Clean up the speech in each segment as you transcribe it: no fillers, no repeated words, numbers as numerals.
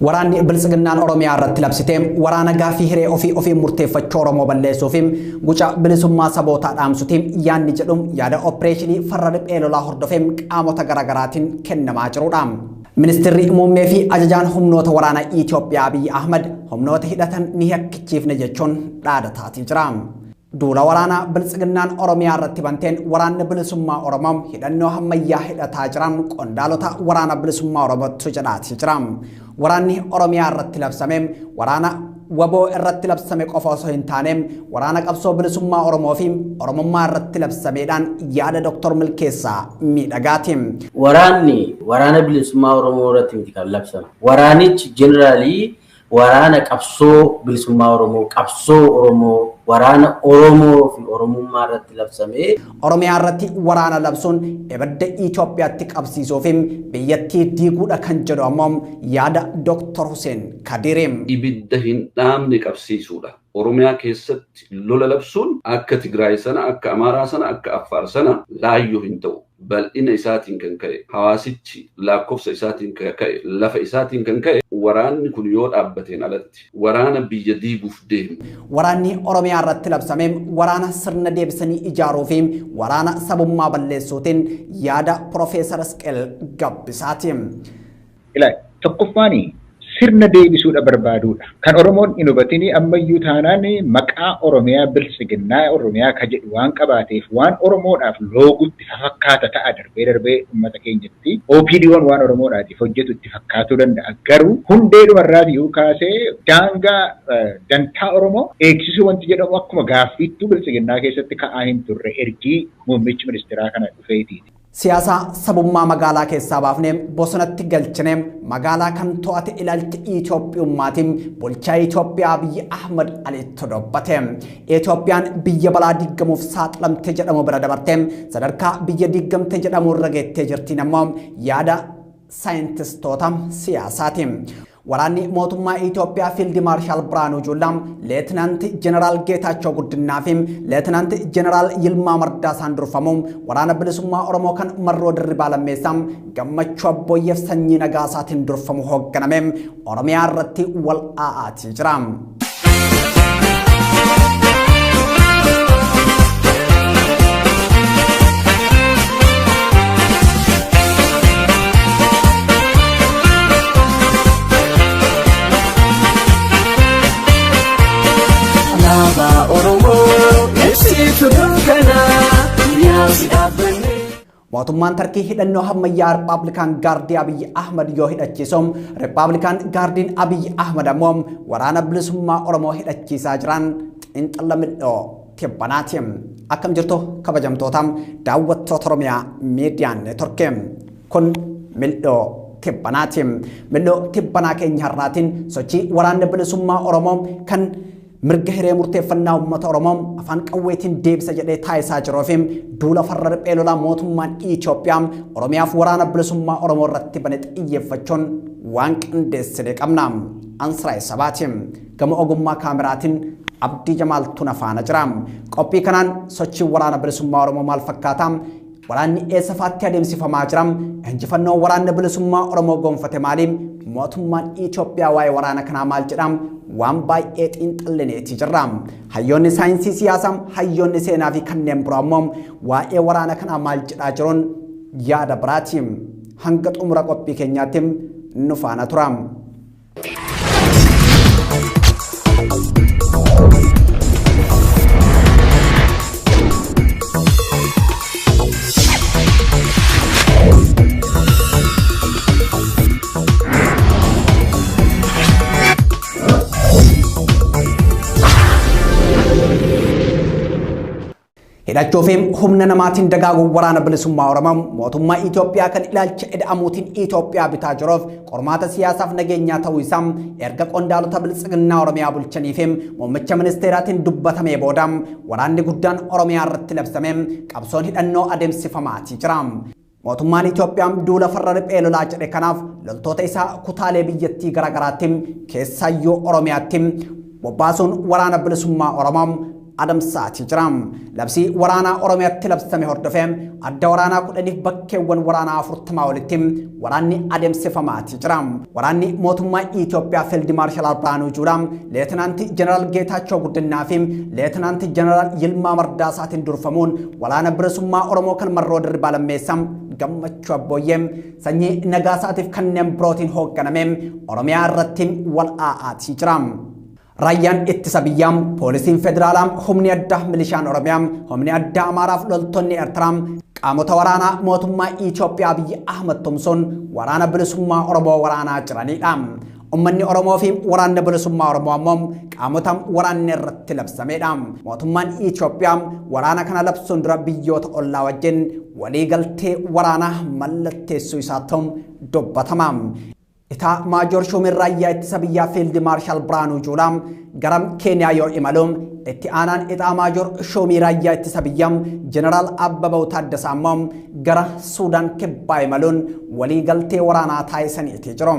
waraanni bilisiginnaan oromiyaa irratti labsiteem waraana gaafii hiree ofii murteeffachuu oromoo balleessuufiim guca bilisummaa sabootaa dhaamsuutiim yaanni jedhum yaada opereeshinii farra riphee lolaa hordofeem qaamota garaagaraatiin kennamaa jiruudha. Ministeerri muummee fi ajajaan humnoota waraanaa Itoophiyaa Abiy Ahmad humnoota hidhatan ni hakkichiifne jechuun dhaadataa jira. Duula waraanaa bilisiginnaan oromiyaa irratti banteen waraanni bilisummaa oromoo hidhannoo hammayyaa hidhataa jiran qondaalota waraana bilisummaa oromootu jedhaati jira. Waraanni oromiyaa irratti labsameem waraana waboo irratti labsame qofa osoo hin taaneem waraana qabsoo bilisummaa oromoo fi oromummaa irratti labsameedhaan yaada Dr. Milkeessaa miidhagaati. Waraana bilisummaa oromoo irratti miti kan labsame. Waraanichi jeneraalii waraana qabsoo bilisummaa oromoo qabsoo oromoo waraana oromoo fi oromummaa irratti labsame. Oromiyaa irratti waraana labsuun ebadda Itoophiyaatti qabsiisuu fi biyyattii diiguudha kan jedhu ammoo yaada Dr. Hussein Kadirim. Ibidda hin dhaamne qabsiisuudha. Oromiyaa keessatti lola labsuun akka Tigraay sana, akka Amaaraa sana, akka Affaar sana laayyoo hin ta'u. Bal'ina isaatiin kan ka'e, hawaasichi lakkoofsa isaatiin kan ka'e, lafa isaatiin kan ka'e, waraanni kun yoo dhaabbateen alatti waraana biyya diiguuf deemu. Waraanni Oromiyaa irratti labsameem waraana sirna deebisanii ijaaruu fi waraana sabummaa balleessuutiin yaada Profeesar Isqeel Gabbisaati. Ilaa tokkoffaanii sirna deebisuudha barbaaduudha. Kan Oromoon hin hubatini ammayyuu taanaan maqaa Oromiyaa bilisiginnaa Oromiyaa ka jedhu waan qabaateef waan Oromoodhaaf loogutti fakkaata ta'a darbee uummata keenyatti. OPDO'n waan Oromoodhaatiif hojjetu itti fakkaatuu danda'a. Garuu hundeedhumarraati yoo kaasee daangaa dantaa Oromoo eegsisuu wanti jedhamu akkuma gaaffiittuu bilisiginnaa keessatti ka'aa hin turre ergii muummichi ministeeraa kana dhufeetiiti. Siyaasa sabummaa magaalaa keessaa baafnee bosonatti galchinee magaalaa kan to'ate ilaalcha Itoophiyummaatiin bulchaa Itoophiyaa Abiy Ahmad alitti dubbate. Itoophiyaan biyya balaa diigamuuf saaxilamte jedhamu bira dabartee sadarkaa biyya diigamte jedhamu irra geettee jirtiin ammoo yaada saayintistoota siyaasaati. Waraanni mootummaa Itoophiyaa Fiild Maarshaal Biraanuu Juulaa, Leetinaant Jeneraal Geetaachoo Guddinaa fi Leetinaant Jeneraal Yilmaa Mardaasaan durfamuun waraana bilisummaa Oromoo kan Marroo Dirribaa Lammeessaa Gammachuu Abbooyyeef Sanyii Nagaasaatiin durfamu hoogganamee Oromiyaa irratti wal aa'aatii jira. Mootummaan Tarkii hidhannoo hammayyaa Rippaabilikaan Gaardii Abiy Ahmad yoo hidhachiisom Rippaabilikaan Gaardiin Abiy Ahmad ammoo waraana bilisummaa Oromoo hidhachiisaa jiran xiinxala midhoo tibbanaati. Akkam jirtu kabajamtootaam daawwattoota Oromiyaa Miidiyaa Neetworkii. Kun midhoo tibbanaati. Midhoo tibbanaa keenya har'aatiin sochii waraanni bilisummaa Oromoo kan mirga hiree murteeffannaa uummata Oromoo afaan qawweetiin deebisa jedhee taasisaa jiruu fi duula farra riphee lolaa mootummaan Itoophiyaa Oromiyaaf waraana bilisummaa Oromoo irratti bane xiyyeeffachuun waan qindeessine qabna. Ansraay Sabaati gama ogummaa kaameraatiin Abdii Jamaaltu nafaana jira. Qophii kanaan sochii waraana bilisummaa Oromoo maal fakkaata? Waraanni eessafaatti adeemsifamaa jira? Injifannoo waraanni bilisummaa Oromoo gonfate maaliin mootummaan Itoophiyaa waa'ee waraana kanaa maal jedha? Waan baay'ee xiinxallineeti jirra. Hayyoonni saayinsii siyaasaa, hayyoonni seenaa fi kanneen biroo ammoo waa'ee waraana kanaa maal jedhaa jiruun yaada biraati. Hanga xumura qophii keenyaatti nu faana tura. hidhachuufim humna namaatiin dagaagu waraana bilisummaa Oromoo mootummaa Itoophiyaa kan ilaalcha eda'amuutiin Itoophiyaa bitaa jiruuf qormaata siyaasaaf nageenyaa ta'uu isaa erga qondaalota bilisiginnaa Oromiyaa bulchaniifim muummicha ministeeraatiin dubbatamee boodam waraanni guddaan Oromiyaa irratti labsame qabsoon hidhannoo adeemsifamaatii jira. mootummaan Itoophiyaa duula farra riphee lolaa jedhe kanaaf loltoota isaa kutaalee biyyattii garaagaraatti keessayyuu Oromiyaatti bobbaasuun waraana bilisummaa Oromoo adamsaati jira. Labsii waraanaa Oromiyaatti labsame hordofee adda waraanaa 10 bakkeewwan waraanaa 40 walitti waraanni adeemsifamaati jira. Waraanni mootummaa Itoophiyaa Field Marshal Birhaanuu Juulaa, Leetinaanti Jeneraal Geetaachoo Guddinaa fi Leetinaanti Jeneraal Yilmaa Mardaasaatiin durfamuun waraana bilisummaa Oromoo kan Marroo Dirribaa Lammeessaa Gammachuu Abbooyyee sanyii Nagaasaatiif kanneen birootiin hoogganame Oromiyaa irratti wal aa'aatii jira. Raayyaan ittisa biyyaa, poolisiin federaalaa, humni addaa milishaan Oromiyaa, humni addaa Amaaraaf loltoonni Eertiraa qaamota waraanaa mootummaa Itoophiyaa Abiy Ahmed tumsuun waraana bilisummaa Oromoo waraanaa jiranidha. Uummanni Oromoo fi waraanni bilisummaa Oromoo ammoo qaamota waraanni irratti labsamedha. Mootummaan Itoophiyaa waraana kana labsuun dura biyyoota ollaa wajjin waliigaltee waraanaa mallatteessuu isaatti dubbatama. Ita Major Shumir Raayyaa ittisa biyyaa Field Marshal Birhaanuu Juulaa garam Keeniyaa yoo imaluun itti aanaan ita Major Shumir Raayyaa ittisa biyyaa Jeneraal Abbabaw Taaddasaa ammoo gara Suudaan kibbaa imaluun waliigaltee waraanaa taasisaniiti jiru.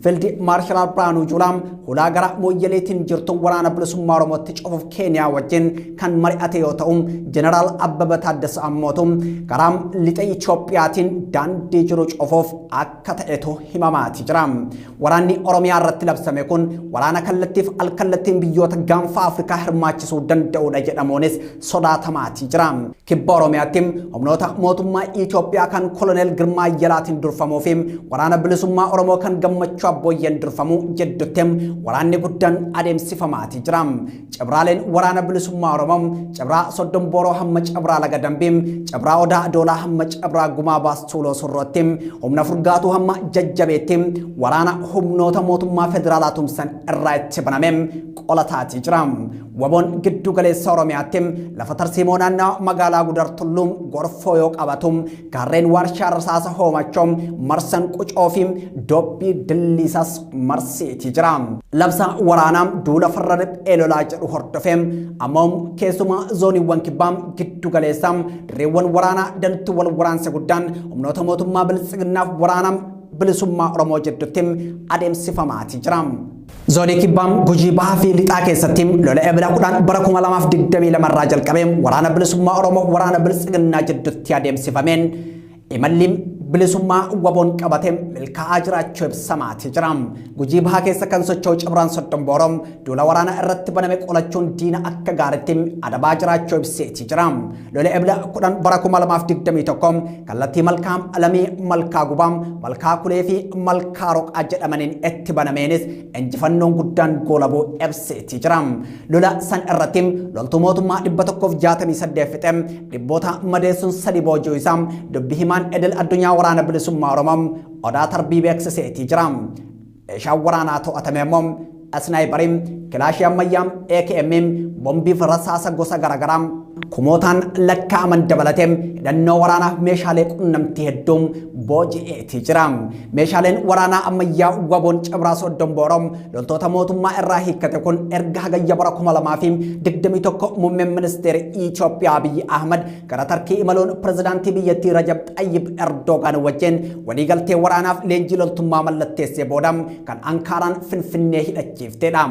Field Marshal Birhaanuu Juulaa hulaa gara Mooyyeleetiin jirtu waraana bilisummaa Oromootti cufuuf Keeniyaa wajjin kan mari'ate yoo ta'u Jeneraal Abbabaw Taaddasaa ammoo garam lixa Itoophiyaatiin daandii jiru cufuuf akka ta'etu himamaati jira. Waraanni Oromiyaa irratti labsame kun waraana kallattiif alkallattiin biyyoota gaanfa Afrikaa hirmaachisuu danda'udha jedhamuunis sodaatamaati jira. Kibba Oromiyaatti humnoota mootummaa Itoophiyaa kan Koloneel Girmaa Ayyalaatiin durfamuu fi waraana bilisummaa Oromoo kan Gammachuu Abbooyyeen durfamu jeddutti waraanni guddaan adeemsifamaati jira. Cibraaleen waraana bilisummaa Oromoo Cibraa Soddon Booroo hamma Cibraa Laga Dambii, Cibraa Odaa Adoolaa hamma Cibraa Gumaa Baastuuloo Surrootti, humna Furgaatuu hamma Jajjabeetti waraana humnoota mootummaa federaalaa tumsan irraa itti baname qolataati jira. Waboon giddu galeessa Oromiyaatti lafa tarsiimoo naannoo magaalaa Gudar Tulluum gorfoo yoo qabatu gaarreen warshaa rasaasa hoomachoo marsan qucoo fi dobbii dilliisas marseeti jira. Labsa waraanaa duula farra riphee lolaa jedhu hordofee ammoo keessumaa zooniiwwan kibbaa giddu galeessa dirreewwan waraanaa dantuu wal waraansa guddaan humnoota mootummaa bilisiginnaaf waraanaa bilisummaa Oromoo jeddutti adeemsifamaati jira. Zoonii kibbaa Gujii Bahaa fi Lixaa keessatti lola ebila 10 bara 2022 irraa jalqabee waraana bilisummaa Oromoo waraana bilisiginnaa jeddutti adeemsifameen imalli bilisummaa waboon qabatee milkaa'aa jiraachuu ibsamaati jira. Gujii Bahaa keessa kan socho'u Cibraan Soddon Booroo duula waraana irratti baname qolachuun diina akka gaariitti adabaa jiraachuu ibseeti jira. Lola ebila 10 bara 2021 kallattii Malkaa Alamii, Malkaa Gubaa, Malkaa Kulee fi Malkaa Roqaa jedhamaniin itti banameenis injifannoon guddaan goolabuu ibseeti jira. Lola san irratti loltuu mootummaa 168 fixee dhibboota madeessuun 3 boojuu isaa dubbi himaan Edel Addunyaa waraana bilisummaa Oromoo Odaa Tarbii beeksiseeti jira. Meeshaan waraanaa to'atame immoo Asnaayipariin, kilaashii ammayyaa, AKM, bombii fi rasaasa gosa garaagaraa kumootaan lakkaa'aman dabalatee hidhannoo waraanaaf meeshaalee qunnamtii hedduun booji'eeti jira. Meeshaaleen waraanaa ammayyaa waboon Cibraa Soddon Booroo loltoota mootummaa irraa hiikkate kun erga hagayya bara 2021 muummeen ministeera Itoophiyaa Abiy Ahmed gara Tarkii imaluun pirezidaantii biyyattii Rajab Xayyib Erdogan wajjin waliigaltee waraanaaf leenjii loltummaa mallatteessee booda kan Ankaaraan Finfinnee hidhachiiftedha.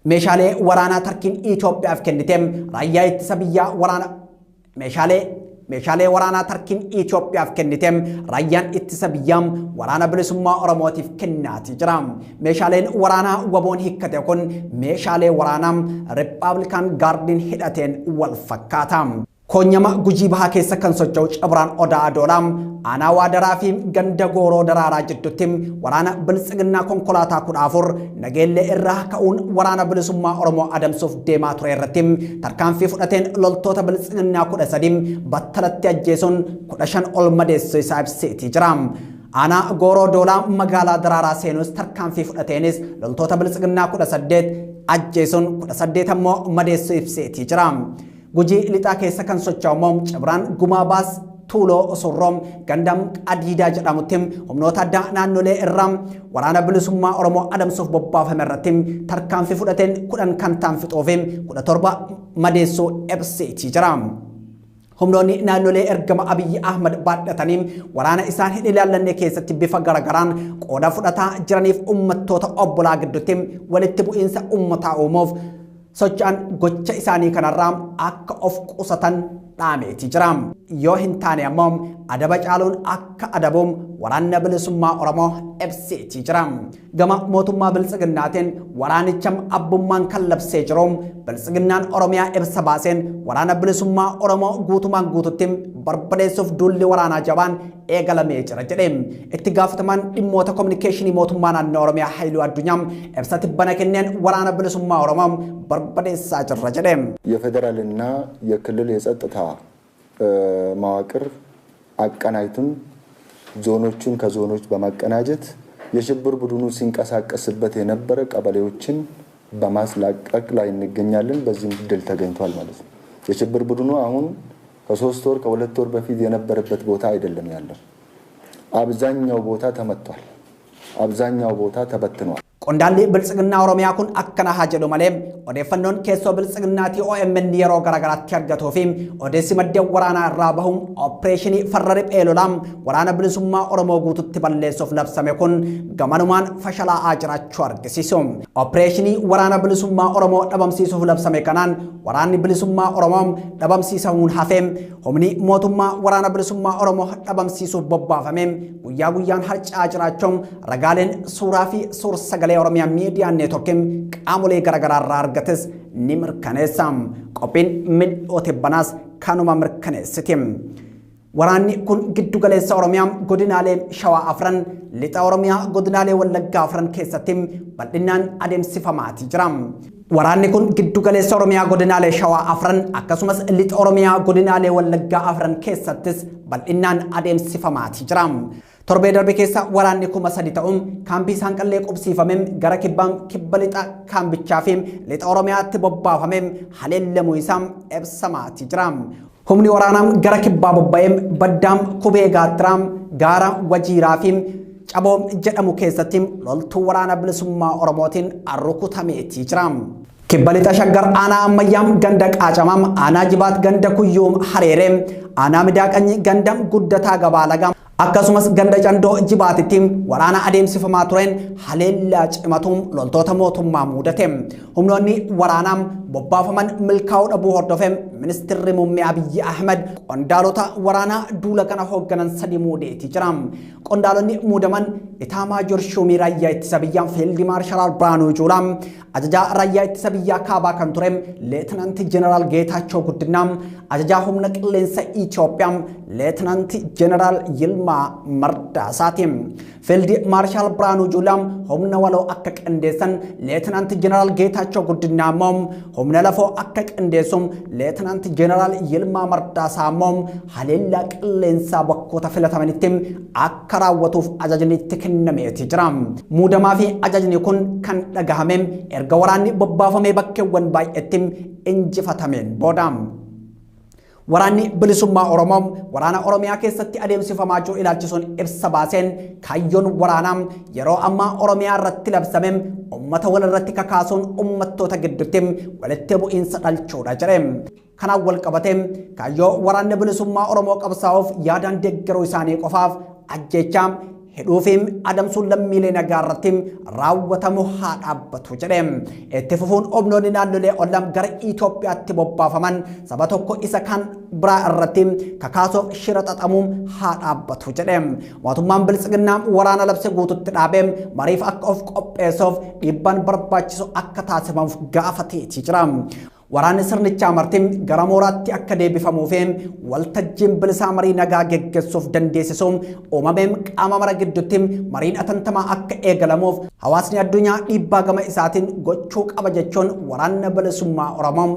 Meeshaalee waraanaa Tarkiin Itoophiyaaf kennite raayyaa ittisa biyyaa waraana meeshaalee waraanaa Tarkiin Itoophiyaaf kennite raayyaan ittisa biyyaa waraana bilisummaa Oromootiif kennaati jira. Meeshaaleen waraanaa waboon hiikkate kun meeshaalee waraanaa Riippaabilikaan Gaardiin hidhateen wal fakkaata. Koonyama Gujii Bahaa keessa kan socho'u Cibraan Odaa Adoolaa aanaa Waadaraa fi ganda Gooroo Daraaraa jidduutti waraana bilisiginnaa konkolaataa 14 nageellee irraa ka'uun waraana bilisummaa Oromoo adamsuuf deemaa ture irratti tarkaanfii fudhateen loltoota bilisiginnaa 13 battalatti ajjeesuun 15 ol madeessuu isaa ibseeti jira. Aanaa Gooroo Doolaa magaalaa Daraaraa seenuus tarkaanfii fudhateenis loltoota bilisiginnaa 18 ajjeesuun 18 ammoo madeessuu ibseeti jira. Gujii lixaa keessa kan socho'amu Cibraan Gumaabaas Tuuloo Osorroom gandam Adiidaa jedhamuttim humnoota addaa naannolee irraa waraana bilisummaa Oromoo adamsuuf bobbaafame irratti tarkaanfii fudhateen 10 kan taanfixoofiin 17 madeessuu ibseetii jira. Humnoonni naannolee ergama Abiyyi Ahmad baadhatanii waraana isaan hin ilaallanne keessatti bifa garagaraan qooda fudhataa jiraniif uummattoota obbolaa gidduutti walitti bu'iinsa uummataa uumuuf socho'an gocha isaanii kanarraa akka of qusatan dhaameetii jira. Yoo hin taane ammoo adaba caaluun akka adabuun waraanna bilisummaa Oromoo ibseetii jira. Gama mootummaa biltsiginnaatiin waraanicham abbummaan kan labsee jiru biltsiginnaan Oromiyaa ibsa baaseen waraana bilisummaa Oromoo guutumaan guututti barbadeessuuf duulli waraanaa jabaan eegalamee jira jedhe. Itti gaafatamaan dhimmoota kominikeeshinii mootummaa naannoo Oromiyaa Haayiluu Addunyaa ibsa tibbana kenneen waraana bilisummaa Oromoo barbadeessaa jirra jedhe. የፌደራልና የክልል የጸጥታ መዋቅር አቀናጅቱን ዞኖቹን ከዞኖች በማቀናጀት የሽብር ቡድኑ ሲንቀሳቀስበት የነበረ ቀበሌዎችን በማስላቀቅ ላይ እንገኛለን። በዚህም ድል ተገኝቷል ማለት ነው። የሽብር ቡድኑ አሁን ከ3 ወር ከ2 ወር በፊት የነበረበት ቦታ አይደለም ያለው። አብዛኛው ቦታ ተመቷል። አብዛኛው ቦታ ተበትኗል። Qondaalli biltsiginnaa Oromiyaa kun akkana haa jedhu malee odeeffannoon keessoo biltsiginnaatii OMN yeroo garagaraatti argatuu fi odeessi maddeen waraanaa irraa bahuun opereeshinii farra riphee lolaam waraana bilisummaa Oromoo guututti balleessuuf labsame kun gamanumaan fashalaa'aa jiraachuu argisiisu. Opereeshinii waraana bilisummaa Oromoo dhabamsiisuuf labsame kanaan waraanni bilisummaa Oromoo dhabamsiisamuun hafee humni mootummaa waraana bilisummaa Oromoo dhabamsiisuuf bobbaafame guyyaa guyyaan harca'aa jiraachuun ragaaleen suuraa fi suur-sagalee Oromiyaa miidiyaa neetworkiin qaamolee garagaraarraa argates ni mirkaneessa. Qophiin midhoote banaas kanuma mirkaneessiti. Waraanni kun giddu galeessa Oromiyaa godinaalee Shawaa afran lixa Oromiyaa godinaalee Wallaggaa afran keessatti bal'inaan adeemsifamaatii jira. Waraanni kun giddu galeessa Oromiyaa godinaalee Shawaa afran akkasumas lixa Oromiyaa godinaalee Wallaggaa afran keessattis bal'inaan adeemsifamaatii jira. Torbee darbe keessa waraanni 3,000 ta'uun kaampii Saanqallee qubsiifameen gara kibba lixa kaambichaa fi lixa Oromiyaatti bobbaafameen haleellamuu isaa ibsamaatii jira. Humni waraanaa gara kibbaa bobba'een baddaam Kubee Gaattiraam gaara Wajiiraa fi Caboom jedhamu keessatti loltuu waraana bilisummaa Oromootiin rukutameetii jira. Kibba lixa Shaggar aanaa ammayyaam ganda Qaacamaam aanaa Jibaat ganda Kuyyuum Hareeree aanaa Midaaqanyi ganda Guddataa Gabaalagaa akkasumas ganda Candoo Jibaatitti waraana adeemsifamaa tureen haleellaa cimatuun loltoota mootummaa mudate. Humnoonni waraanaa bobbaafaman milkaa'uu dhabuu hordofee ministeerri muummee Abiyyi Ahmad qondaalota waraanaa duula kana hoogganan 3 muudeetii jira. Qondaalonni muudaman Itaamaajoor Shuumii raayyaa ittisa biyyaa Fiild Maarshaal Biraanuu Juulaa, ajajaa raayyaa ittisa biyyaa kaabaa kan ture Leetinaanti Jeneraal Geetaachoo Guddinaa, ajajaa humna qilleensa Itoophiyaa Leetinaanti Jeneraal Yilmaa Mardaasaati. Fiild Maarshaal Biraanuu Juulaa humna waloo akka qindeessan Leetinaanti Jeneraal Geetaachoo Guddinaa immoo humna lafoo akka qindeessuun Leetinaanti Jeneraal Yilmaa Mardaasaa immoo haleellaa qilleensaa bakkoota filatamanitti akka raawwatuuf ajajni itti kennameetii jira. Muudamaa fi ajajni kun kan dhagahame erga waraanni bobbaafamee bakkeewwan baay'eetti injifatameen booda. Waraanni bilisummaa Oromoo waraana Oromiyaa keessatti adeemsifamaa jiru ilaalchisuun ibsa baaseen kaayyoon waraanaa yeroo ammaa Oromiyaa irratti labsame uummata wal irratti kakaasuun uummattoota gidduutti walitti bu'iinsa dhalchuudha jedhe. Kanaan wal qabatee kaayyoo waraanni bilisummaa Oromoo qabsaa'uuf yaadaan deeggaruu isaanii qofaaf ajjechaa hidhuufiin adamsuun lammiilee nagaa irratti raawwatamu haa dhaabbatu jedhe. Itti fufuun humnoonni naannolee ollam gara Itoophiyaatti bobbaafaman saba tokko isa kan biraa irratti kakaasuuf shira xaxamuun haa dhaabbatu jedhe. Mootummaan biltsiginnaa waraana labse guututti dhaabee mariif akka of qopheessuuf dhiibbaan barbaachisu akka taasifamuuf gaafateetii jira. Waraanni sirnichaa martiin gara mooraatti akka deebifamuuf waltajjiin bilisaa marii nagaa geggeessuuf dandeessisuun uumameen qaama mara gidduutti mariin atantamaa akka eegalamuuf hawaasni addunyaa dhiibbaa gama isaatiin gochuu qaba jechuun waraanni bilisummaa Oromoo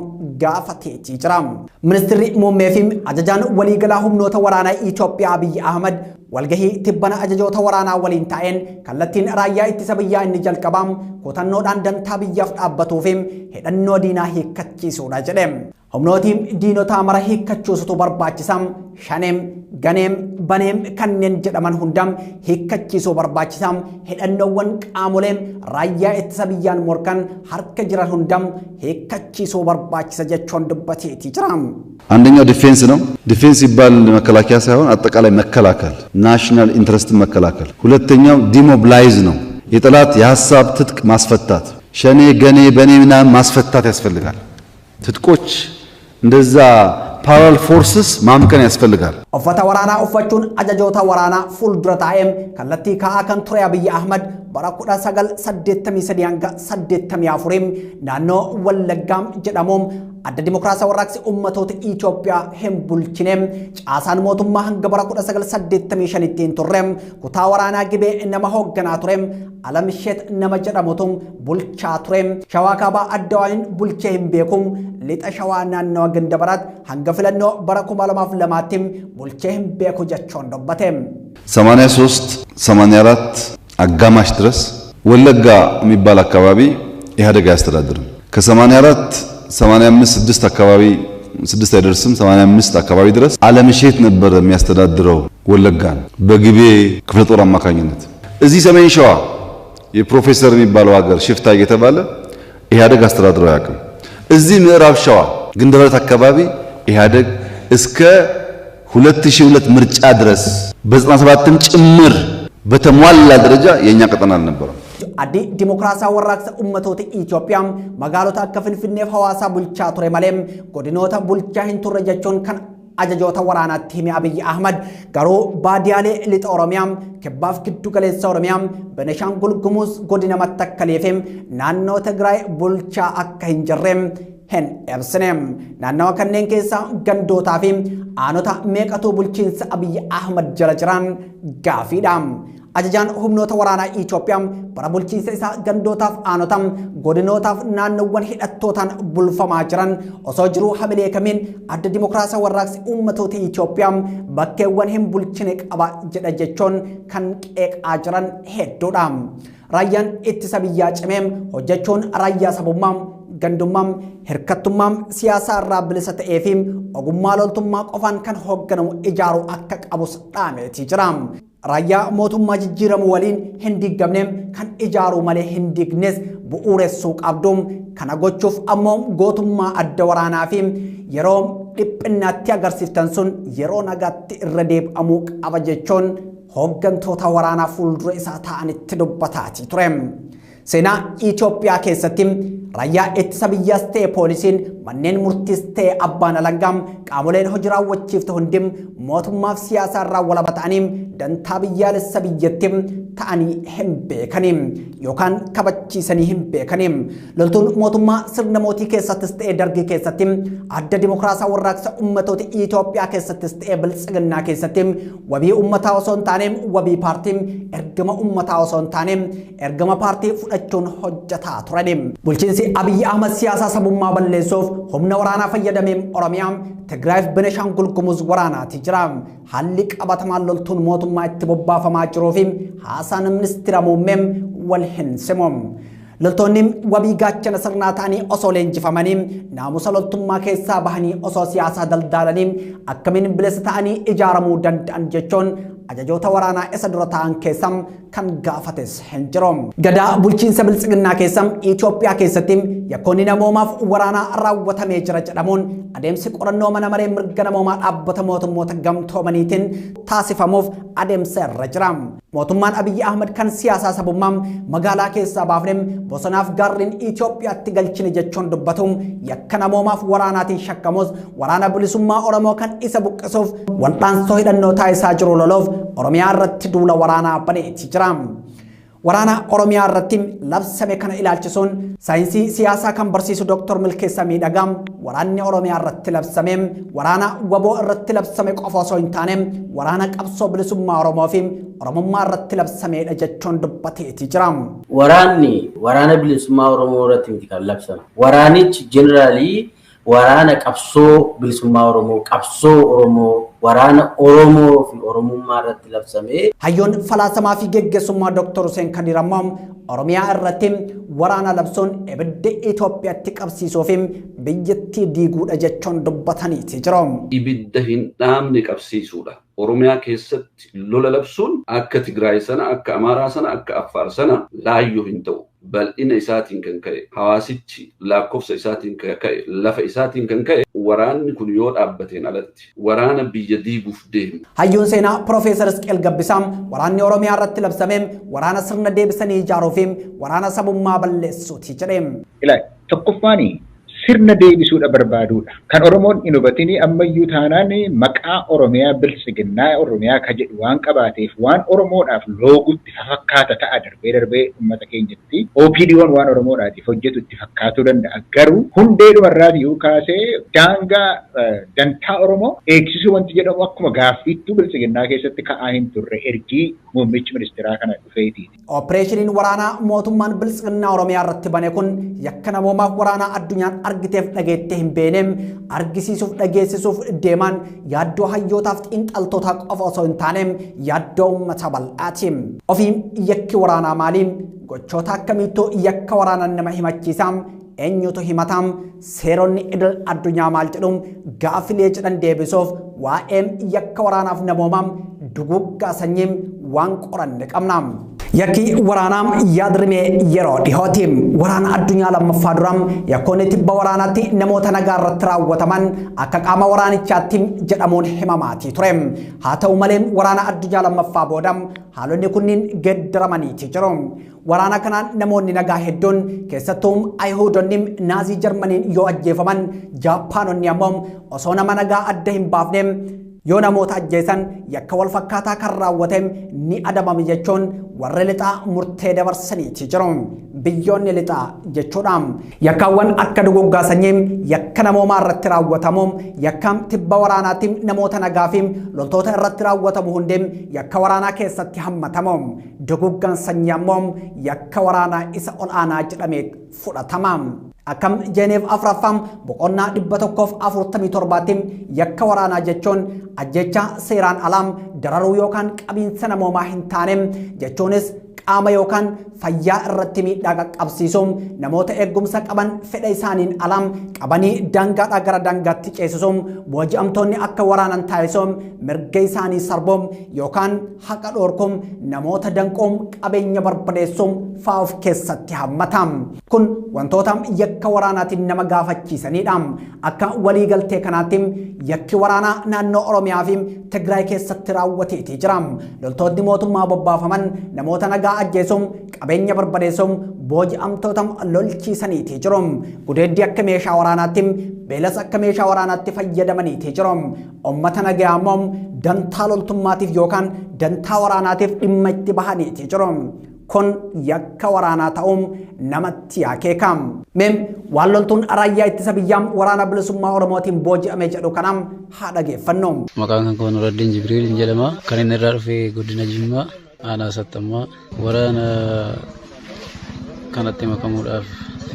gaafateetii jira. Ministeerri muummee fi ajajaan waliigalaa humnoota waraanaa Itoophiyaa Abiyyi Ahmad walgahii tibbana ajajoota waraanaa waliin ta'een kallattiin raayyaa ittisa biyyaa inni jalqabaa kutannoodhaan dantaa biyyaaf dhaabbatuu fi hidhannoo diinaa hiikkachiisuudha jedhe. humnootiin diinota mara hiikkachuusutu barbaachisam shaneem ganeem baneem kanneen jedhaman hundam hiikkachiisuu barbaachisam hidhannoowwan qaamoleem raayyaa ittisa biyyaan morkan harka jiran hundam hiikkachiisuu barbaachisa jechuun dubbateeti jiram. አንደኛው ዲፌንስ ነው። ዲፌንስ ይባል መከላከያ ሳይሆን አጠቃላይ መከላከል ናሽናል ኢንትረስት መከላከል። ሁለተኛው ዲሞብላይዝ ነው። የጠላት የሐሳብ ትጥቅ ማስፈታት ሸኔ ገኔ በኔ ምናምን ማስፈታት ያስፈልጋል። ትጥቆች እንደዛ ፓራል ፎርስስ ማምከን ያስፈልጋል። ኡፈታ ወራና ኡፈቹን አጃጆታ ወራና ፉል ድረታኤም ከለቲ ካአከን ቱሬ አብይ አህመድ በራኩዳ ሰገል ሰደተሚ ሰዲያንጋ ሰደተሚ አፉሪም ናኖ ወለጋም ጀዳሞም adda dimokiraasa warraaqsi ummatoota Itoophiyaa hin bulchineem caasaan mootummaa hanga bara 1985 ittiin turreem kutaa waraanaa gibee nama hoogganaa tureem alamsheet nama jedhamutum bulchaa tureem shawaa kaabaa addawaayin bulchee hin beekum lixa shawaa naannawa gandabaraat hanga filannoo bara 2002 bulchee hin beeku jechuun dubbateem 83 84 አጋማሽ ድረስ ወለጋ የሚባል አካባቢ ኢህአዴግ ያስተዳድርም ከ84 85 6 አካባቢ 6 አይደርስም 85 አካባቢ ድረስ አለምሼት ነበር የሚያስተዳድረው ወለጋን በግቤ ክፍለ ጦር አማካኝነት እዚህ ሰሜን ሸዋ የፕሮፌሰር የሚባለው ሀገር ሽፍታ እየተባለ ኢህአዴግ አስተዳድረው ያቀም እዚህ ምዕራብ ሸዋ ግንደበረት አካባቢ ኢህአዴግ እስከ 2002 ምርጫ ድረስ በ97ም ጭምር በተሟላ ደረጃ የኛ ቀጠና አልነበረም። addi dimokiraasa warraaqsa ummatoota Itoophiyaa magaalota akka Finfinneef Hawaasaa bulchaa ture maleem godinoota bulchaa hin turre jechuun kan ajajoota waraanaatti hime Abiy Ahmad garuu baadiyaalee lixa Oromiyaa kibbaaf giddu galeessa Oromiyaa Benishaangul Gumuz godina Mattakkaleefim naannoo Tigraay bulchaa akka hin jirreem hen ebsinem naannawa kanneen keessa gandootaa fi aanota meeqatu bulchiinsa Abiy Ahmad jala jiran gaafiidhaam. Ajajaan humnoota waraanaa Itoophiyaa bara bulchiinsa isaa gandootaaf aanotam godinootaaf naannoowwan hidhattootaan bulfamaa jiran osoo jiruu hamilee kamiin adda dimokiraasa warraaqsi ummatoota Itoophiyaa bakkeewwan hin bulchine qaba jedha jechuun kan qeeqaa jiran hedduudha. Raayyaan ittisa biyyaa cimeem hojjechuun raayyaa sabummaa gandummaa hirkattummaa siyaasaa irraa bilisa ta'ee fi ogummaa loltummaa qofaan kan hoogganamu ijaaruu akka qabus dhaameetii jira. Raayyaa mootummaa jijjiiramu waliin hin diigamneem kan ijaaruu malee hin diignes bu'uuressuu qabduum kana gochuuf ammoo gootummaa adda waraanaa fi yeroo dhiphinnaatti agarsiiftan sun yeroo nagaatti irra deebi'amuu qaba jechuun hooggantoota waraanaa fuuldura isaa ta'anitti dubbataati ture. Seenaa Itoophiyaa keessatti raayyaa ittisa biyyaas ta'e poolisiin manneen murtiis ta'e abbaan alangaam qaamoleen hojii raawwachiiftu hundim mootummaaf siyaasaa irraa walaba ta'anii dantaa biyyaalessa biyyatti ta'anii hin beekaniim yookaan kabachiisanii hin beekaniim. Loltuun mootummaa sirna mootii keessattis ta'e dargii keessatti adda dimokiraasaa warraaqsa ummatoota Itoophiyaa keessattis ta'e biltsiginnaa keessatti wabii ummataa osoo hin taaneem wabii paartii ergama ummataa osoo hin taaneem ergama paartii fudhachuun hojjetaa turaniim. Bulchiinsi Abiy Ahmad siyaasa sabummaa balleessuuf humna waraanaa fayyadameem Oromiyaa Tigraayiif Benishaangul Gumuz waraanaati jira. Haalli qabatamaan loltuun mootummaa itti bobbaafamaa jiruu fi haasaan ministeera muummee wal hin simuum. Loltoonni wabii gaachana sirnaa ta'anii osoo leenjifamanii naamusa loltummaa keessaa bahanii osoo siyaasaa daldaalanii akkamiin bilisa ta'anii ijaaramuu danda'an jechuun ajajoota waraanaa isa dura ta'an keessam kan gaafates hin jiru. Gadaa bulchiinsa biltsiginnaa keessam Itoophiyaa keessatti yakkoonni namoomaaf waraanaa raawwatamee jira jedhamuun adeemsi qorannoo mana maree mirga namoomaa dhaabbata mootummoota gamtoomaniitiin taasifamuuf adeemsa irra jira. Mootummaan Abiy Ahmad kan siyaasaa sabummaa magaalaa keessaa baafneem bosonaaf gaarreen Itoophiyaatti galchine jechuun dubbatuun yakka namoomaaf waraanaatiin shakkamus waraana bilisummaa Oromoo kan isa buqqisuuf wal'aansoo hidhannoo taasisaa jiru loluuf Oromiyaa irratti duula waraanaa baneetii jira. Waraana Oromiyaa irratti labsame kana ilaalchisuun saayinsii siyaasaa kan barsiisu Dr. Milkeessaa Miidhagaam waraanni Oromiyaa irratti labsame waraana waboo irratti labsame qofa osoo hin taane waraana qabsoo bilisummaa Oromoo fi Oromummaa irratti labsameedha jechuun dubbateetii jira. Waraanni waraana bilisummaa Oromoo irratti miti kan labsame. Waraanichi jeneraalii waraana qabsoo bilisummaa Oromoo qabsoo Oromoo waraana Oromoo fi Oromummaa irratti labsame. Hayyoon falaasamaa fi geggeessummaa Dr. Hussein Kadir ammoo Oromiyaa irratti waraana labsuun ibidda Itoophiyaatti qabsiisuu fi biyyattii diiguudha jechuun dubbatanii jiru. Ibidda hin dhaamne qabsiisuudha. Oromiyaa keessatti lola labsuun akka Tigraay sana, akka Amaaraa sana, akka Affaar sana laayyoo hin ta'u. Bal'ina isaatiin kan ka'e, hawaasichi lakkoofsa isaatiin kan ka'e, lafa isaatiin kan ka'e, waraanni kun yoo dhaabbateen alatti waraana biyya diiguuf deemu. Hayyuun seenaa Profeesar Isqeel Gabbisaam waraanni Oromiyaa irratti labsameen waraana sirna deebisanii ijaaruu fi waraana sabummaa balleessuuti jedheem. Ilaa tokkoffaanii sirna deebisuudha barbaaduudha. Kan Oromoon hin hubatini ammayyuu taanaan maqaa Oromiyaa bilisiginnaa Oromiyaa ka jedhu waan qabaateef waan Oromoodhaaf loogutti fakkaata ta'a darbee uummata keenyatti. OPDO'n waan Oromoodhaatiif hojjetu itti fakkaatuu danda'a. Garuu hundeedhuma irraatii kaasee daangaa dantaa Oromoo eegsisuu wanti jedhamu akkuma gaaffiittuu bilisiginnaa keessatti ka'aa hin turre ergii muummichi ministeeraa kana dhufeeti. Opereeshiniin waraanaa mootummaan bilisiginnaa Oromiyaa irratti bane kun yakka namoomaaf waraanaa addunyaan argiteef dhageettee hin beeneem argisiisuuf dhageessisuuf deemaan yaaddoo hayyootaaf xiinxaltootaa qofa osoo hin taaneem yaaddoo uummata bal'aatiim. Ofiin yakki waraanaa maaliim? Gochoota akkamiittuu yakka waraanaa nama himachiisaam? Eenyutu himataam? Seeronni idil addunyaa maal jedhuun gaafilee jedhan deebisuuf waa'ee yakka waraanaaf namoomaam duguggaa sanyiim waan qoranne qabnaam. Yakki waraanaam yaadrimee yeroo dhihootiim waraana addunyaa lammaffaa duraam yakkoonni tibba waraanaatti namoota nagaa irratti raawwataman akka qaama waraanichaatti jedhamuun himamaatii ture. Haa ta'u malee waraana addunyaa lammaffaa boodam haalonni kunniin geeddaramaniiti jiru. Waraana kanaan namoonni nagaa hedduun keessattuu Ayhuudonni Naazii Jarmaniin yoo ajjeefaman Jaappaanonni ammoo osoo nama nagaa adda hin baafne yoo namoota ajjeesan yakka wal fakkaataa kan raawwateem ni adabame jechuun warri lixaa murtee dabarsaniiti jiru. Biyyoonni lixaa jechuudhaan yakkaawwan akka duguggaa sanyiim yakka namoomaa irratti raawwatamuum yakkaam tibba waraanaatiin namoota nagaafiim loltoota irratti raawwatamu hundeem yakka waraanaa keessatti hammatamuum duguggaan sanyii ammoo yakka waraanaa isa ol aanaa jedhamee fudhatamaam. Akkam Jeeneef afuraffam boqonnaa 147 yakka waraanaa jechuun ajjecha seeraan alaam dararuu yookaan qabiinsa namoomaa hin taanem jechuunis qaama yookaan fayyaa irratti miidhaa qaqqabsiisuun namoota eegumsa qaban fedha isaaniin alaam qabanii daangaadhaa gara daangaatti ceesisuun booji'amtoonni akka waraanan taasisuun mirga isaanii sarbuun yookaan haqa dhoorkuun namoota danquun qabeenya barbadeessuun fa'aa of keessatti hammataam. Kun wantoota yakka waraanaatiin nama gaafachiisanidha. Akka waliigaltee kanaattiin yakki waraanaa naannoo Oromiyaa fi Tigraay keessatti raawwateetii jira. Loltoonni mootummaa bobbaafaman namoota nagaa ajjeesuun qabeenya barbadeessuun booji'amtoota lolchiisaniitii jiru. Gudeeddii akka meeshaa waraanaatti beelas akka meeshaa waraanaatti fayyadamaniitii jiru. Uummata nagaa ammoo dantaa loltummaatiif yookaan dantaa waraanaatiif dhimma itti bahaniitii jiru. Kun yakka waraanaa ta'uun namatti akeekam. Meem waan loltuun raayyaa ittisa biyyaam waraana bilisummaa Oromootiin booji'ame jedhu kanam haa dhageeffannu. Maqaan kan kun Nuraddiin Jibriil jedhama. Kan inni irraa dhufee godina Jimmaa aanaa Sattammaa waraana kanatti makamuudhaaf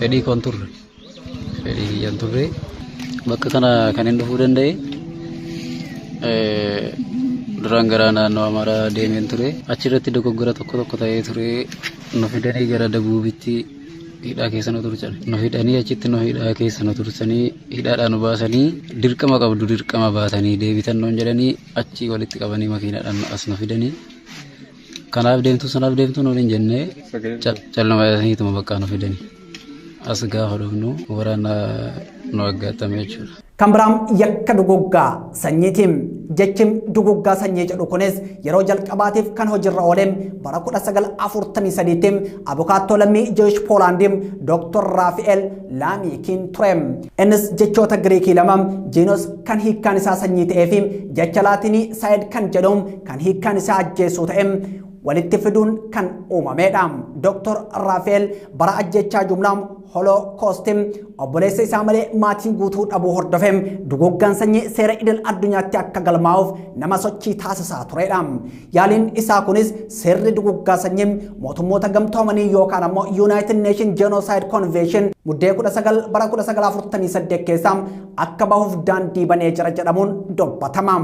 fedhii kan turre. Fedhii biyyan turre. Bakka kana kan inni dhufuu danda'e duraan gara naannoo Amaaraa deemeen ture. Achirratti dogoggora tokko ta'ee ture. Nu fidanii gara Dabuubitti hidhaa keessa nu tursan. Nu fidanii achitti nu hidhaa keessa nu tursanii hidhaadhaan nu baasanii dirqama qabdu dirqama baasanii deebitan nuun jedhanii achi walitti qabanii makiinaadhaan as nu fidanii. Kanaaf deemtu sanaaf deemtu nuun hin jenne callumaataniituma bakka nu fidanii. As gaafa dhufnu waraana nu aggaatame jechuudha. Kan biraan yakka duguggaa sanyiitiim jechim duguggaa sanyii jedhu kunis yeroo jalqabaatiif kan hojiirra ooleem bara 1943 abukaattoo lammii Jewish Poolaandiim Dr. Raafi'eel Laamiikiin tureem. Innis jechoota Giriikii lamaam Jiinos kan hiikkaan isaa sanyii ta'ee fi jecha Laatinii Saayid kan jedhuun kan hiikkaan isaa ajjeesuu ta'eem walitti fiduun kan uumameedha. Dr. Rafael bara ajjechaa jumlaam Holocaustiin obboleessa isaa malee maatiin guutuu dhabuu hordofeem duguggaan sanyii seera idil addunyaatti akka galmaa'uuf nama sochii taasisaa turedha. Yaaliin isaa kunis seerri duguggaa sanyii mootummoota gamtoomanii yookaan ammoo United Nations Genocide Convention muddee 19 bara 1948 keessaa akka bahuuf daandii banee jira jedhamuun dubbatama.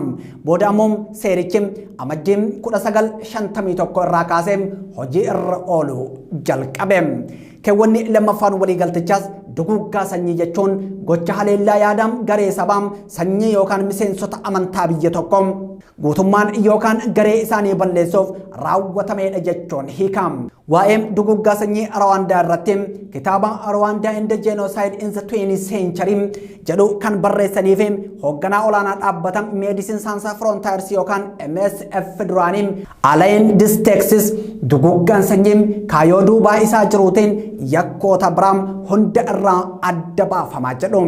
Booda ammoo seerichi amajjii 1951 irraa kaasee hojii irra oolu jalqabe. Keewwanni lammaffaan waliigaltichaas duguggaa sanyii jechuun gocha haleellaa yaadaam garee sabaam sanyii yookaan miseensota amantaa biyya tokko guutummaan yookaan garee isaanii balleessuuf raawwatameedha jechuun hiikam. Waa'ee duguggaa sanyii Rwaandaa irratti kitaaba Rwanda and the Genocide in the 20th Century jedhu kan barreessanii fi hoogganaa olaanaa dhaabbata Medicine Sans Frontiers yookaan MSF duraanii Alain Disteksis duguggaan sanyii kaayoo duubaa isaa jiruutiin yakkoota biraam hunda irraa adda baafamaa jedhu.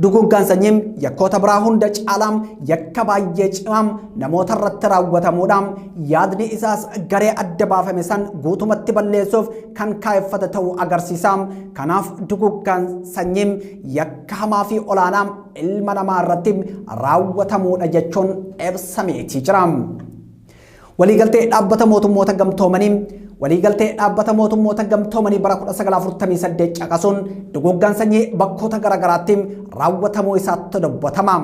Duguggaan sanyii yakkoota biraa hunda caalaam yakka baay'ee cimaam namoota irratti raawwatamuudhaan yaadni isaas garee adda baafame san guutumatti balleessuuf kan kaayeffate ta'uu agarsiisa. Kanaaf duguggaan sanyii yakka hamaa fi olaanaa ilma namaa irratti raawwatamuudha jechuun ibsameetii jira. Waliigaltee dhaabbata mootummoota gamtoomanii waliigaltee dhaabbata mootummoota gamtoomanii bara 1948 caqasuun duguggaan sanyii bakkoota garaagaraatti raawwatamuu isaatti dubbatama.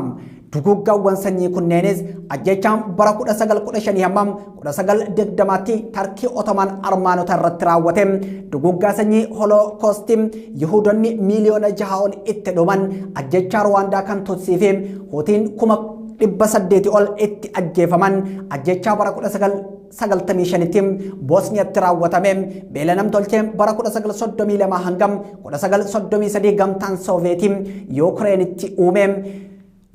Duguggaawwan sanyii kunneenis ajjechaan bara 1915 hamma 1920tti Tarkii Otomaan Armaanota irratti raawwate. Duguggaa sanyii Holocaustiin Yihuudonni miiliyoona 6 ol itti dhuman ajjechaa Rwaandaa kan Tutsii fi Huutiin 800 ol itti ajjeefaman ajjechaa bara 1995tti Bosniyaatti raawwatame. Beela namtolchee bara 1932 hangam 1933 gamtaan Sooviyetii Yukireenitti uume.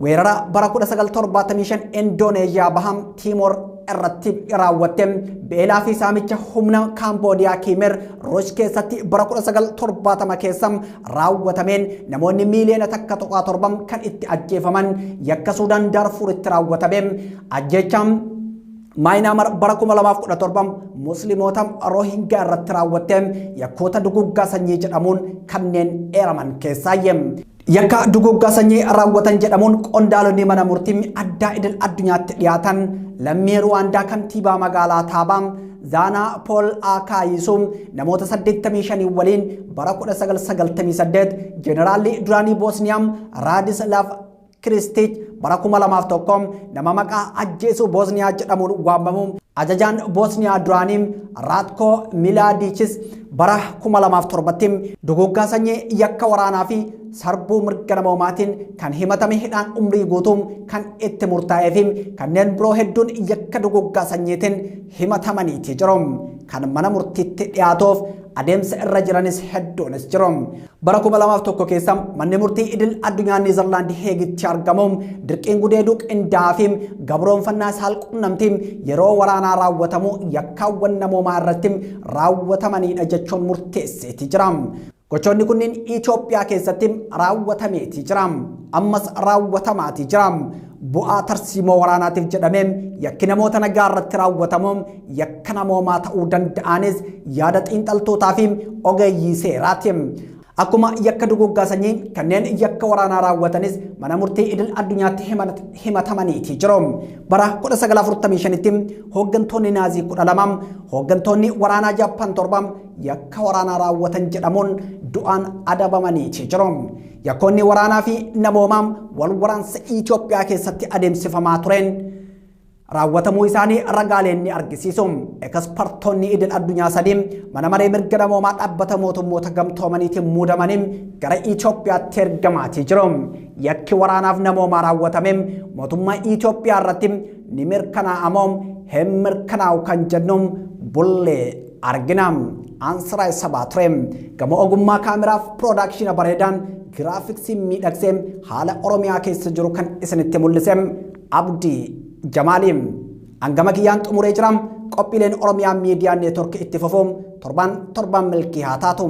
Weerara bara 1975 Indooneeziyaa baham Tiimoor irratti raawwatte. Beelaa fi saamicha humna Kaamboodiyaa Kiimer Roosh keessatti bara 1970 keessa raawwatameen namoonni miiliyoona 1.7 kan itti ajjeefaman yakka Suudaan Daarfuuritti raawwatame. Ajjechaan Maayinaamar bara 2017 musliimoota Rohingyaa irratti raawwatte yakkoota duguggaa sanyii jedhamuun kanneen eeraman keessaayyee. Yakka duguggaa sanyii raawwatan jedhamuun qondaalonni mana murtii addaa idil addunyaatti dhiyaatan lammii Rwaandaa kantiibaa magaalaa Taabaa Zaanaa Pool Akaayisuun namoota 85 waliin bara 1998 Jeneraalli duraanii Boosniyaa Raadislaaf Kiristich bara 2001 nama maqaa ajjeesuu Boosniyaa jedhamuun waamamu ajajaan Boosniyaa duraanii Raatko Milaadichis bara 2007 duguggaa sanyii yakka waraanaa fi sarbuu mirga namoomaatiin kan himatame hidhaan umrii guutuun kan itti murtaa'ee fi kanneen biroo hedduun yakka duguggaa sanyiitiin himatamaniiti jiru. Kan mana murtiitti dhiyaatuuf adeemsa irra jiranis hedduunis jiru. Bara 2001 keessa manni murtii idil addunyaa Niizerlaandii Heegitti argamu dirqiin gudeeduu qindaa'aa fi gabroonfannaa saalqunnamtii yeroo waraanaa raawwatamu yakkaawwan namoomaa irratti raawwatamanidha jechuun murteesseeti jira. Gochoonni kunniin Itoophiyaa keessatti raawwatameeti jira. Ammas raawwatamaati jira. Bu'aa tarsiimoo waraanaatiif jedhamee yakki namoota nagaa irratti raawwatamu yakka namoomaa ta'uu danda'anis yaada xiinxaltootaa fi ogeeyyii seeraati. Akkuma yakka duguggaa sanyii kanneen yakka waraanaa raawwatanis mana murtii idil addunyaatti himatamaniiti jiru. Bara 1945tti hooggantoonni naazii 12 hooggantoonni waraanaa Jaappaan 7 yakka waraanaa raawwatan jedhamuun du'aan adabamaniiti jiru. Yakkoonni waraanaa fi namoomaa wal waraansa Itoophiyaa keessatti adeemsifamaa tureen raawwatamuu isaanii ragaaleen ni argisiisu. Ekspertoonni idil addunyaa sadii mana maree mirga namoomaa dhaabbata mootummoota gamtoomaniitiin muudamanii gara Itoophiyaatti ergamaatii jiru. Yakki waraanaaf namoomaa raawwatame mootummaa Itoophiyaa irratti ni mirkanaa'amoo hin mirkanaa'u kan jennuun bullee argina. Ansiraa sabaa ture. Gama ogummaa kaameraaf piroodaakshina bareedaan giraafiksii miidhagsee haala Oromiyaa keessa jiru kan isinitti mul'ise Abdii Jamaaliim. Angama kiyyaan xumuree jira. Qophiileen Oromiyaa miidiyaa neetwork itti fufuun torban milkii haa taatu.